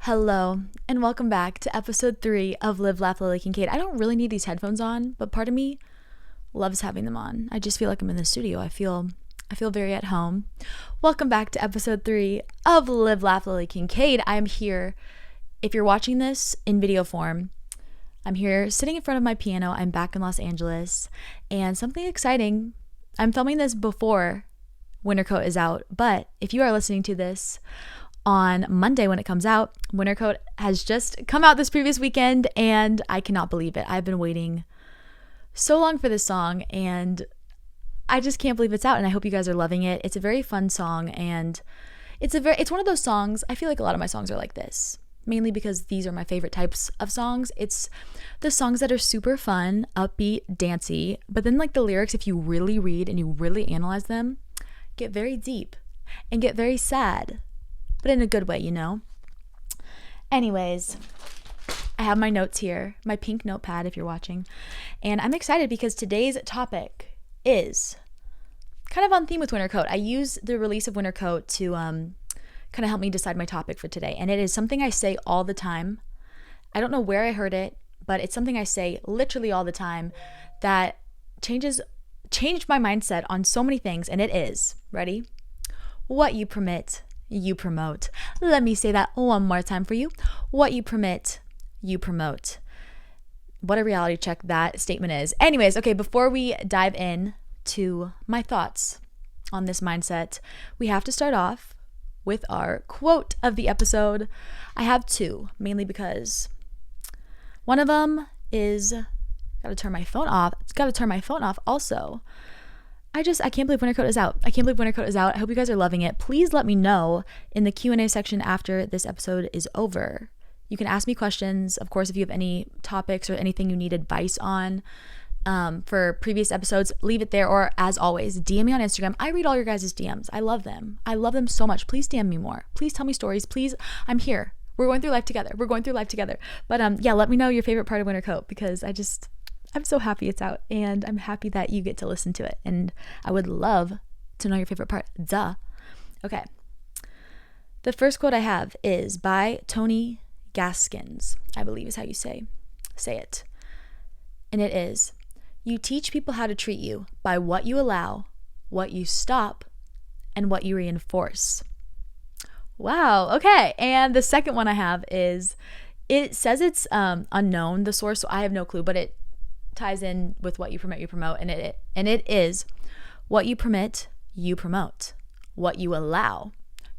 Hello, and welcome back to episode 3 of Live, Laugh, Lily, Kincade. I don't really need these headphones on, but part of me loves having them on. I just feel like I'm in the studio. I feel very at home. Welcome back to episode 3 of Live, Laugh, Lily, Kincade. I am here. If you're watching this in video form, I'm here sitting in front of my piano. I'm back in Los Angeles, and something exciting. I'm filming this before Winter Coat is out, but if you are listening to this on Monday when it comes out, Winter Coat has just come out this previous weekend, and I cannot believe it. I've been waiting so long for this song, and I just can't believe it's out, and I hope you guys are loving it. It's a very fun song, and it's one of those songs. I feel like a lot of my songs are like this, mainly because these are my favorite types of songs. It's the songs that are super fun, upbeat, dancey, but then like the lyrics, if you really read and you really analyze them, get very deep and get very sad, but in a good way, you know? Anyways, I have my notes here, my pink notepad if you're watching, and I'm excited because today's topic is kind of on theme with Winter Coat. I use the release of Winter Coat to kind of help me decide my topic for today, and it is something I say all the time. I don't know where I heard it, but it's something I say literally all the time that changed my mindset on so many things, and it is, ready? What you permit, you promote. Let me say that one more time for you. What you permit, you promote. What a reality check that statement is. Anyways, okay, before we dive in to my thoughts on this mindset, we have to start off with our quote of the episode. I have two, mainly because one of them is gotta turn my phone off. It's gotta turn my phone off also. I can't believe Winter Coat is out. I hope you guys are loving it. Please let me know in the Q&A section after this episode is over. You can ask me questions. Of course, if you have any topics or anything you need advice on for previous episodes, leave it there. Or as always, DM me on Instagram. I read all your guys' DMs. I love them. I love them so much. Please DM me more. Please tell me stories. Please, I'm here. We're going through life together. But yeah, let me know your favorite part of Winter Coat because I'm so happy it's out, and I'm happy that you get to listen to it, and I would love to know your favorite part. Duh. Okay. The first quote I have is by Tony Gaskins, I believe is how you say it. And it is, you teach people how to treat you by what you allow, what you stop, and what you reinforce. Wow. Okay. And the second one I have is, it says it's unknown, the source, so I have no clue, but it ties in with what you permit, you promote, and it is, what you permit, you promote. What you allow,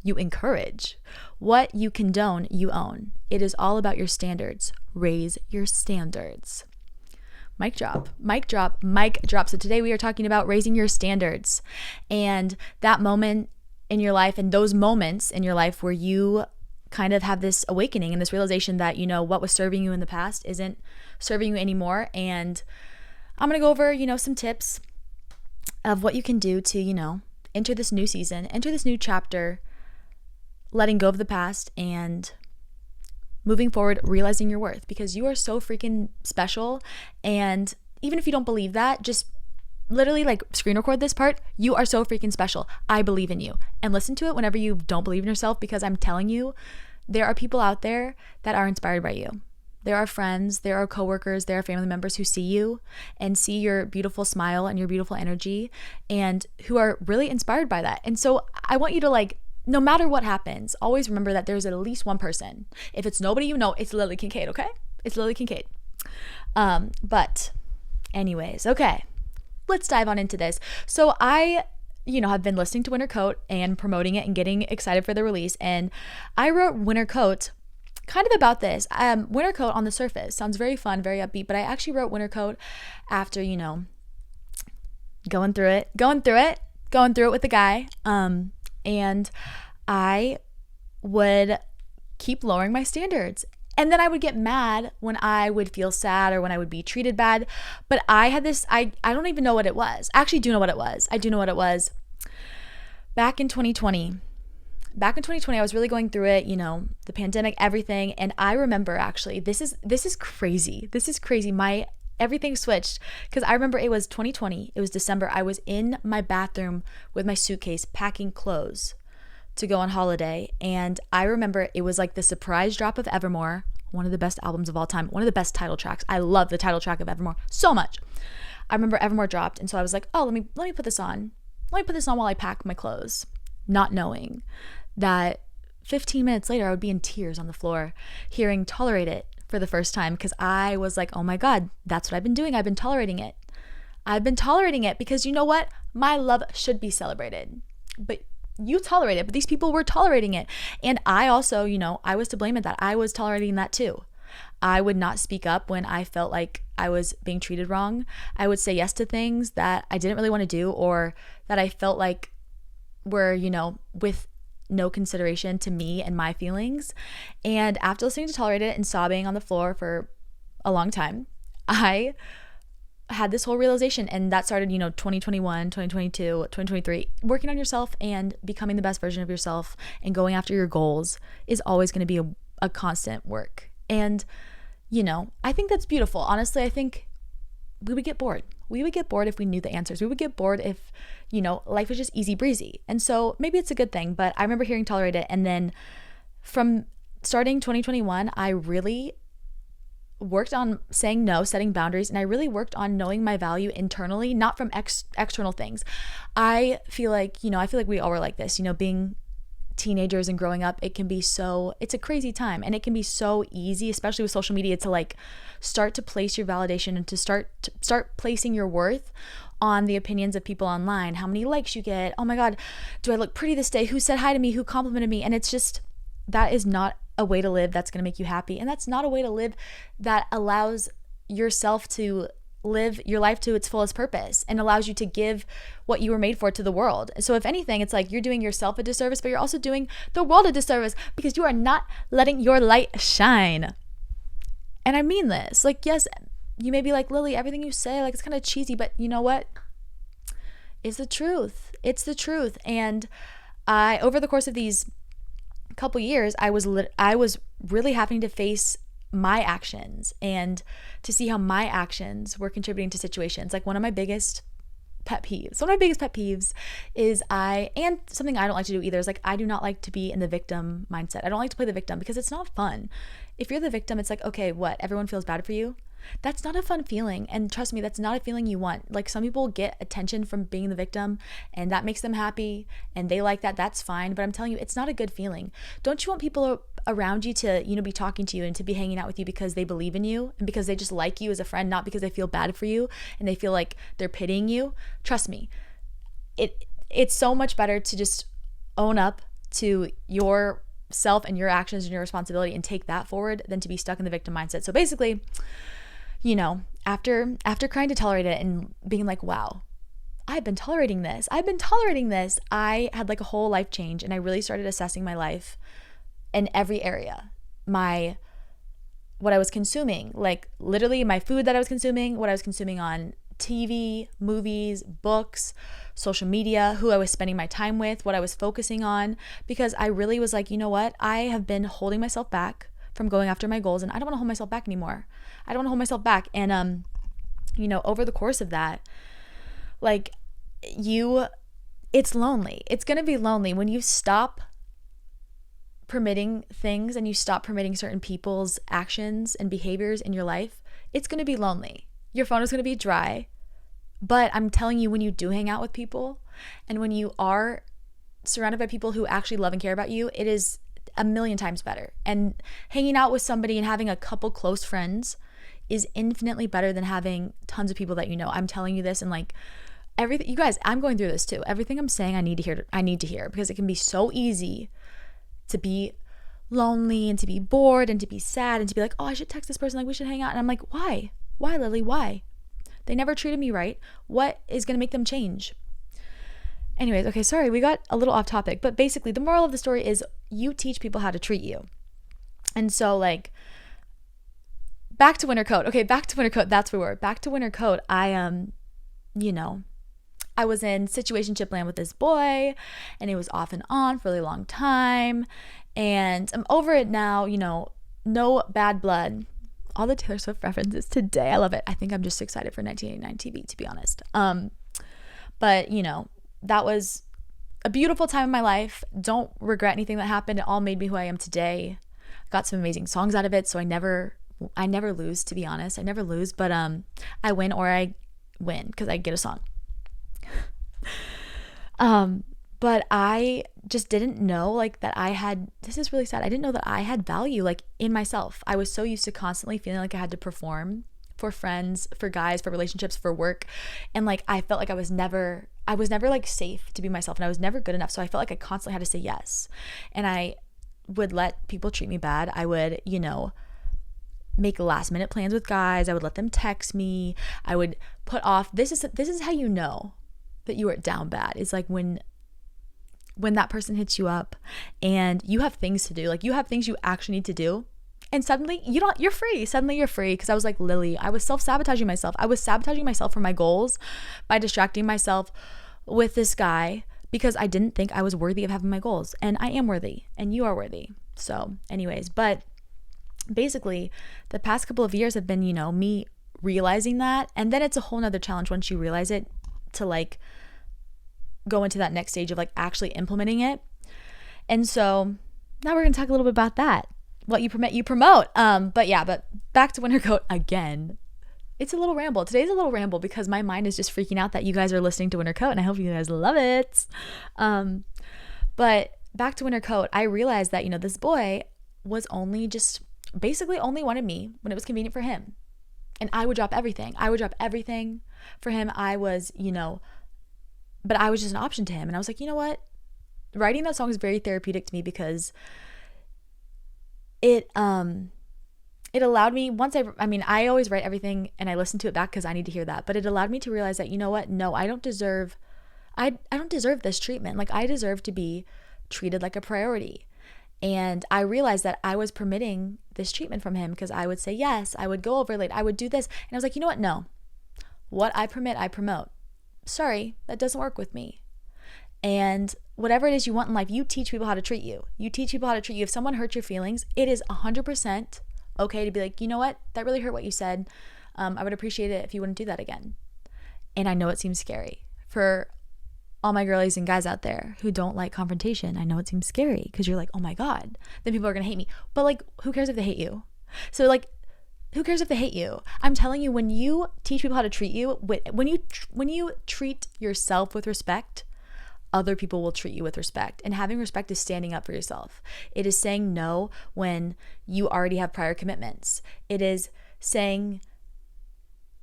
you encourage. What you condone, you own. It is all about your standards. Raise your standards. Mic drop. So today we are talking about raising your standards, and that moment in your life, and those moments in your life where you kind of have this awakening and this realization that, you know, what was serving you in the past isn't serving you anymore. And I'm going to go over, some tips of what you can do to, enter this new season, enter this new chapter, letting go of the past and moving forward, realizing your worth, because you are so freaking special. And even if you don't believe that, just literally screen record this part. You are so freaking special. I believe in you. And listen to it whenever you don't believe in yourself, because I'm telling you, there are people out there that are inspired by you. There are friends, there are coworkers, there are family members who see you and see your beautiful smile and your beautiful energy, and who are really inspired by that. And so I want you to no matter what happens, always remember that there's at least one person. If it's nobody you know, it's Lily Kincade, okay? It's Lily Kincade. But anyways, okay. Let's dive on into this. So I, have been listening to Winter Coat and promoting it and getting excited for the release. And I wrote Winter Coat kind of about this. Winter Coat on the surface sounds very fun, very upbeat, but I actually wrote Winter Coat after, going through it with the guy. And I would keep lowering my standards. And then I would get mad when I would feel sad or when I would be treated bad. But I had this, I don't even know what it was. I actually do know what it was. I do know what it was. Back in 2020, I was really going through it, the pandemic, everything. And I remember actually, this is crazy. Everything switched because I remember it was 2020. It was December. I was in my bathroom with my suitcase packing clothes to go on holiday. And I remember it was like the surprise drop of Evermore, one of the best albums of all time, one of the best title tracks. I love the title track of Evermore so much. I remember Evermore dropped, and so I was like, oh, let me put this on. Let me put this on while I pack my clothes, not knowing that 15 minutes later I would be in tears on the floor hearing Tolerate It for the first time, because I was like, oh my God, that's what I've been doing. I've been tolerating it. I've been tolerating it because you know what? My love should be celebrated. But you tolerate it, but these people were tolerating it. And I also, I was to blame at that. I was tolerating that too. I would not speak up when I felt like I was being treated wrong. I would say yes to things that I didn't really want to do, or that I felt like were, with no consideration to me and my feelings. And after listening to Tolerate It and sobbing on the floor for a long time, I had this whole realization, and that started 2021, 2022, 2023. Working on yourself and becoming the best version of yourself and going after your goals is always going to be a constant work. And I think that's beautiful. Honestly, I think we would get bored. We would get bored if we knew the answers. We would get bored if life was just easy breezy. And so maybe it's a good thing, but I remember hearing Tolerate It, and then from starting 2021, I really worked on saying no, setting boundaries, and I really worked on knowing my value internally, not from external things. I feel like we all were like this, being teenagers and growing up, it's a crazy time, and it can be so easy, especially with social media, to like start to place your validation and to start placing your worth on the opinions of people online, how many likes you get, oh my God, do I look pretty this day, who said hi to me, who complimented me. And it's just, that is not a way to live that's going to make you happy. And that's not a way to live that allows yourself to live your life to its fullest purpose and allows you to give what you were made for to the world. So if anything, it's like you're doing yourself a disservice, but you're also doing the world a disservice because you are not letting your light shine. And I mean this. Like, yes, you may be like, Lily, everything you say, like, it's kind of cheesy, but you know what? It's the truth. It's the truth. And over the course of these couple years, I was really having to face my actions and to see how my actions were contributing to situations. Like one of my biggest pet peeves is and something I don't like to do either is like, I do not like to be in the victim mindset. I don't like to play the victim because it's not fun. If you're the victim, it's like, okay, what? Everyone feels bad for you? That's not a fun feeling. And trust me, that's not a feeling you want. Like, some people get attention from being the victim and that makes them happy and they like that. That's fine. But I'm telling you, it's not a good feeling. Don't you want people around you to, be talking to you and to be hanging out with you because they believe in you and because they just like you as a friend, not because they feel bad for you and they feel like they're pitying you? Trust me, it's so much better to just own up to yourself and your actions and your responsibility and take that forward than to be stuck in the victim mindset. So basically, after trying to tolerate it and being like, wow, I've been tolerating this, I had like a whole life change, and I really started assessing my life in every area. What I was consuming, like literally my food that I was consuming, what I was consuming on TV, movies, books, social media, who I was spending my time with, what I was focusing on, because I really was like, you know what? I have been holding myself back from going after my goals, and I don't want to hold myself back anymore. I don't want to hold myself back. And, over the course of that, like it's lonely. It's going to be lonely when you stop permitting things and you stop permitting certain people's actions and behaviors in your life. It's going to be lonely. Your phone is going to be dry. But I'm telling you, when you do hang out with people and when you are surrounded by people who actually love and care about you, it is a million times better. And hanging out with somebody and having a couple close friends is infinitely better than having tons of people that you know. I'm telling you this, and like everything, you guys, I'm going through this too. Everything I'm saying, I need to hear because it can be so easy to be lonely and to be bored and to be sad and to be like, oh, I should text this person, like we should hang out. And I'm like, why, Lily? Why? They never treated me right. What is going to make them change? Anyways, okay, sorry, we got a little off topic, but basically the moral of the story is you teach people how to treat you. And so like, back to winter coat. Okay, back to winter coat. That's where we were. Back to winter coat. I was in situationship land with this boy, and it was off and on for a really long time. And I'm over it now, no bad blood. All the Taylor Swift references today. I love it. I think I'm just excited for 1989 TV, to be honest. But, that was a beautiful time in my life. Don't regret anything that happened. It all made me who I am today. Got some amazing songs out of it. So I never lose, to be honest. I never lose, but I win or I win because I get a song. But I just didn't know like that I had, this is really sad. I didn't know that I had value like in myself. I was so used to constantly feeling like I had to perform for friends, for guys, for relationships, for work. And like, I felt like I was never like safe to be myself, and I was never good enough. So I felt like I constantly had to say yes. And I would let people treat me bad. I would, make last minute plans with guys. I would let them text me. I would put off, this is how you know that you are down bad. It's like when that person hits you up and you have things to do, like you have things you actually need to do, and suddenly you're free. Suddenly you're free. Because I was like, Lily, I was self-sabotaging myself. I was sabotaging myself for my goals by distracting myself with this guy because I didn't think I was worthy of having my goals. And I am worthy, and you are worthy. So anyways, but basically the past couple of years have been, me realizing that. And then it's a whole nother challenge once you realize it to like go into that next stage of like actually implementing it. And so now we're going to talk a little bit about that. What you permit, you promote. But back to winter coat again. It's a little ramble. Today's a little ramble because my mind is just freaking out that you guys are listening to Winter Coat, and I hope you guys love it. But back to Winter Coat, I realized that, this boy was basically only wanted me when it was convenient for him. And I would drop everything. I would drop everything for him. I was, but I was just an option to him. And I was like, you know what? Writing that song is very therapeutic to me because it allowed me, I always write everything and I listen to it back because I need to hear that. But it allowed me to realize that, you know what? No, I don't deserve this treatment. Like, I deserve to be treated like a priority. And I realized that I was permitting this treatment from him because I would say yes, I would go over late, I would do this. And I was like, you know what? No. What I permit, I promote. Sorry, that doesn't work with me. And whatever it is you want in life, you teach people how to treat you. You teach people how to treat you. If someone hurts your feelings, it is 100% okay to be like, you know what? That really hurt what you said. I would appreciate it if you wouldn't do that again. And I know it seems scary for all my girlies and guys out there who don't like confrontation. I know it seems scary because you're like, oh my God, then people are going to hate me. But like, who cares if they hate you? So like, who cares if they hate you? I'm telling you, when you teach people how to treat you, when you treat yourself with respect, other people will treat you with respect. And having respect is standing up for yourself. It is saying no when you already have prior commitments. It is saying,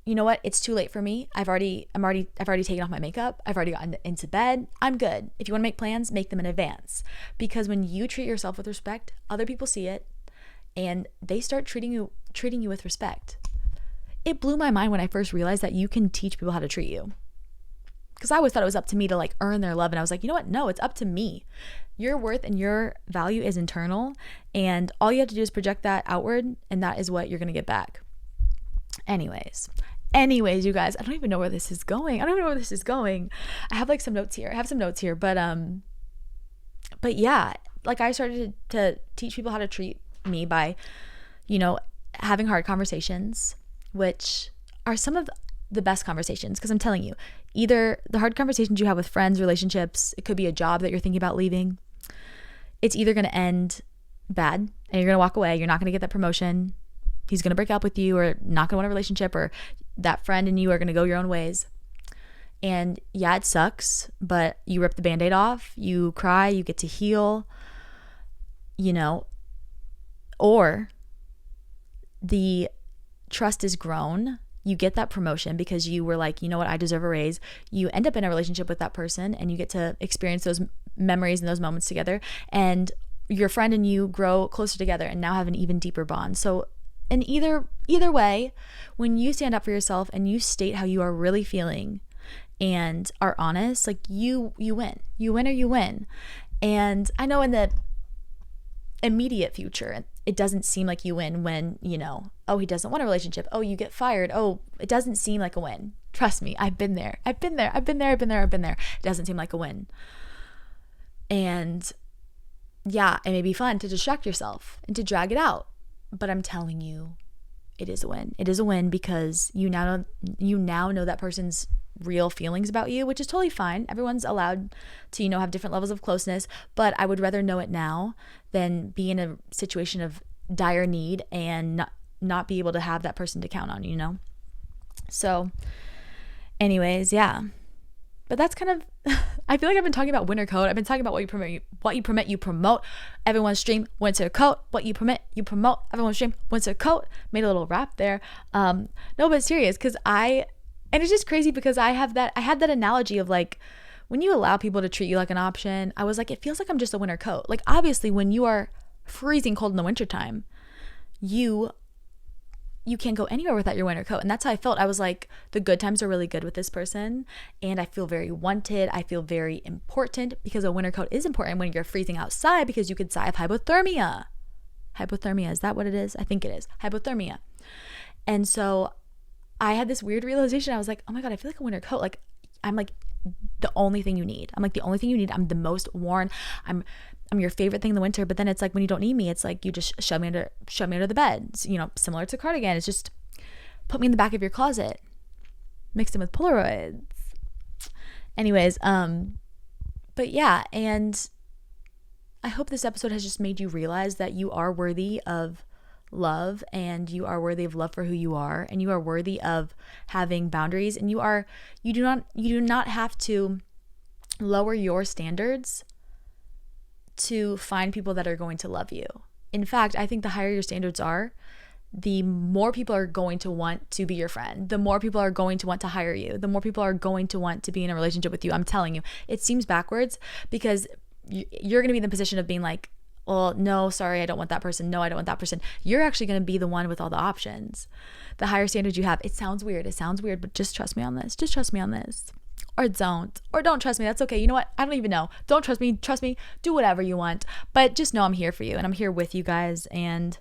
you know what? It's too late for me. I've already taken off my makeup. I've already gotten into bed. I'm good. If you want to make plans, make them in advance. Because when you treat yourself with respect, other people see it and they start treating you with respect. It blew my mind when I first realized that you can teach people how to treat you. Because I always thought it was up to me to like earn their love. And I was like, you know what? No, it's up to me. Your worth and your value is internal. And all you have to do is project that outward. And that is what you're going to get back. Anyways, you guys, I don't even know where this is going. I have like some notes here. But yeah, like I started to teach people how to treat me by, having hard conversations, which are some of the best conversations. Because I'm telling you, either the hard conversations you have with friends, relationships, it could be a job that you're thinking about leaving. It's either going to end bad and you're going to walk away. You're not going to get that promotion. He's going to break up with you, or not going to want a relationship, or that friend and you are going to go your own ways. And yeah, it sucks, but you rip the Band-Aid off, you cry, you get to heal, or the trust is grown. You get that promotion because you were like, you know what, I deserve a raise. You end up in a relationship with that person and you get to experience those memories and those moments together. And your friend and you grow closer together and now have an even deeper bond. So in either way, when you stand up for yourself and you state how you are really feeling and are honest, like you win. You win or you win. And I know in the immediate future, it doesn't seem like you win when, oh, he doesn't want a relationship. Oh, you get fired. Oh, it doesn't seem like a win. Trust me, I've been there. It doesn't seem like a win. And yeah, it may be fun to distract yourself and to drag it out. But I'm telling you, it is a win. It is a win because you now know that person's real feelings about you, which is totally fine. Everyone's allowed to, have different levels of closeness, but I would rather know it now than be in a situation of dire need and not be able to have that person to count on, So anyways, yeah. But that's kind of, I feel like I've been talking about winter coat. I've been talking about what you permit, you promote. Everyone stream winter coat. What you permit, you promote. Everyone stream winter coat. Made a little rap there. No, but serious, because and it's just crazy because I had that analogy of like, when you allow people to treat you like an option, I was like, it feels like I'm just a winter coat. Like, obviously when you are freezing cold in the wintertime, you can't go anywhere without your winter coat. And that's how I felt. I was like, the good times are really good with this person. And I feel very wanted. I feel very important because a winter coat is important when you're freezing outside because you could die of hypothermia. Hypothermia, is that what it is? I think it is. Hypothermia. And so I had this weird realization. I was like, oh my God, I feel like a winter coat. Like, I'm like the only thing you need. I'm like the only thing you need. I'm the most worn. I'm your favorite thing in the winter. But then it's like when you don't need me, it's like you just shove me under the bed. Similar to cardigan. It's just put me in the back of your closet, mixed in with Polaroids. Anyways, but yeah, and I hope this episode has just made you realize that you are worthy of love, and you are worthy of love for who you are, and you are worthy of having boundaries, and you do not have to lower your standards to find people that are going to love you. In fact, I think the higher your standards are, the more people are going to want to be your friend. The more people are going to want to hire you. The more people are going to want to be in a relationship with you. I'm telling you, it seems backwards because you're going to be in the position of being like, well, no, sorry, I don't want that person. No, I don't want that person. You're actually going to be the one with all the options. The higher standards you have, it sounds weird, but just trust me on this. Just trust me on this. Or don't trust me. That's okay. You know what? I don't even know. Don't trust me. Trust me. Do whatever you want. But just know I'm here for you, and I'm here with you guys. And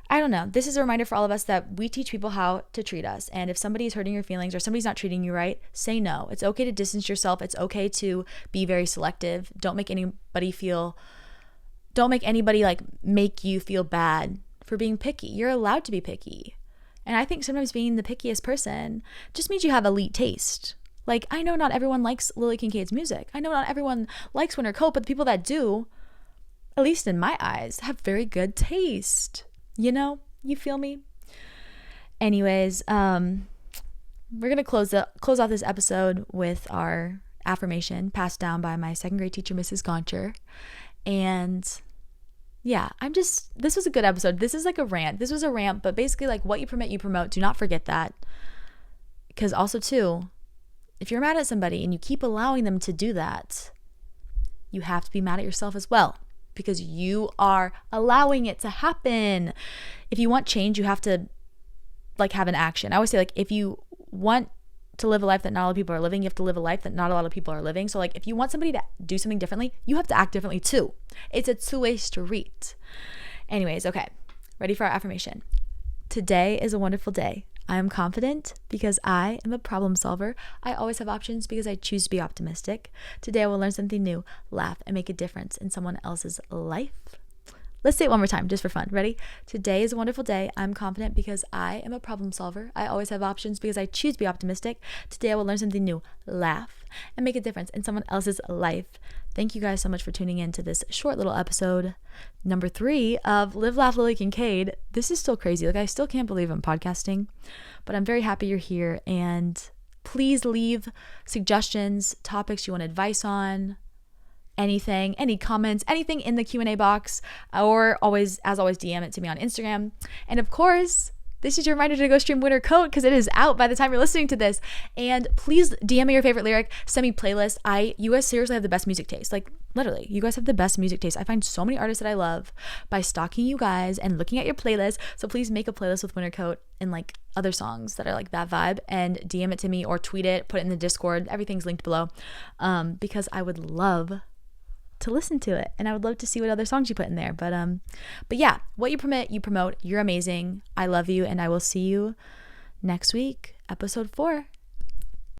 I don't know. This is a reminder for all of us that we teach people how to treat us. And if somebody is hurting your feelings or somebody's not treating you right, say no. It's okay to distance yourself. It's okay to be very selective. Don't make anybody like make you feel bad for being picky. You're allowed to be picky. And I think sometimes being the pickiest person just means you have elite taste. Like, I know not everyone likes Lily Kincade's music. I know not everyone likes Winter Coat, but the people that do, at least in my eyes, have very good taste. You feel me? Anyways, we're going to close off this episode with our affirmation passed down by my second grade teacher, Mrs. Goncher. And yeah, this was a good episode. This is like a rant. This was a rant, but basically like what you permit, you promote. Do not forget that. Because also too, if you're mad at somebody and you keep allowing them to do that, you have to be mad at yourself as well because you are allowing it to happen. If you want change, you have to like have an action. I always say like if you want to live a life that not a lot of people are living, you have to live a life that not a lot of people are living. So like if you want somebody to do something differently, you have to act differently too. It's a two-way street. Anyways, okay. Ready for our affirmation. Today is a wonderful day. I am confident because I am a problem solver. I always have options because I choose to be optimistic. Today I will learn something new, laugh, and make a difference in someone else's life. Let's say it one more time, just for fun. Ready? Today is a wonderful day. I'm confident because I am a problem solver. I always have options because I choose to be optimistic. Today I will learn something new, laugh, and make a difference in someone else's life. Thank you guys so much for tuning in to this short little episode, number 3 of Live, Laugh, Lily Kincade. This is still crazy. Like, I still can't believe I'm podcasting, but I'm very happy you're here. And please leave suggestions, topics you want advice on, anything, any comments, anything in the Q&A box, or always DM it to me on Instagram. And of course, this is your reminder to go stream Winter Coat because it is out by the time you're listening to this. And please DM me your favorite lyric, send me playlists. You guys seriously have the best music taste. Like, literally, you guys have the best music taste. I find so many artists that I love by stalking you guys and looking at your playlist. So please make a playlist with Winter Coat and like other songs that are like that vibe, and DM it to me or tweet it, put it in the Discord. Everything's linked below, because I would love to listen to it, and I would love to see what other songs you put in there. But yeah, what you permit, you promote. You're amazing. I love you, and I will see you next week, episode 4.